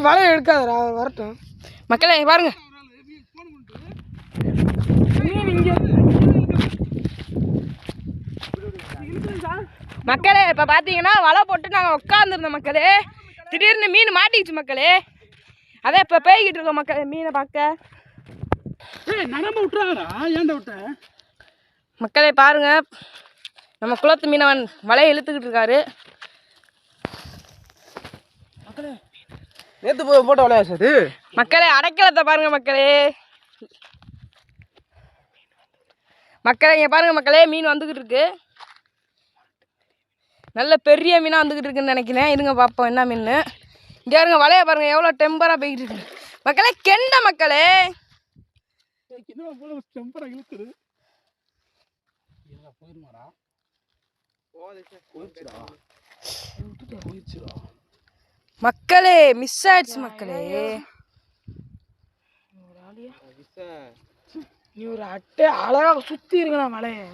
வலையை எடுக்காதடா வரட்டும். மக்களே பாருங்க, மக்களே இப்போ பார்த்தீங்கன்னா வலை போட்டு நாங்கள் உட்காந்துருந்தோம் மக்களே. திடீர்னு மீன் மாட்டிக்கிச்சு மக்களே. அதே இப்போ பேய்கிட்டு இருக்கோம் மக்களே மீனை பார்க்க. மக்களே பாருங்க, நம்ம குளத்து மீனவன் வலையை இழுத்துக்கிட்டு இருக்காரு. நேற்று போட்ட வலையா சார் மக்களே? அடைக்கலத்தை பாருங்க மக்களே. மக்களே இங்கே பாருங்க மக்களே, மீன் வந்துக்கிட்டு இருக்கு. நல்ல பெரிய மீனாக வந்துக்கிட்டு இருக்குன்னு நினைக்கிறேன். இருங்க பார்ப்போம் என்ன மீன். இங்கே பாருங்க வலையை பாருங்க எவ்வளோ டெம்பராக போய்கிட்டு இருக்கு மக்களே. கெண்டை மக்களே. மக்களே மிஸ் ஆயிடுச்சு மக்களே. நீ ஒரு அட்டை அழகாக சுற்றி இருக்கணும் மலையை.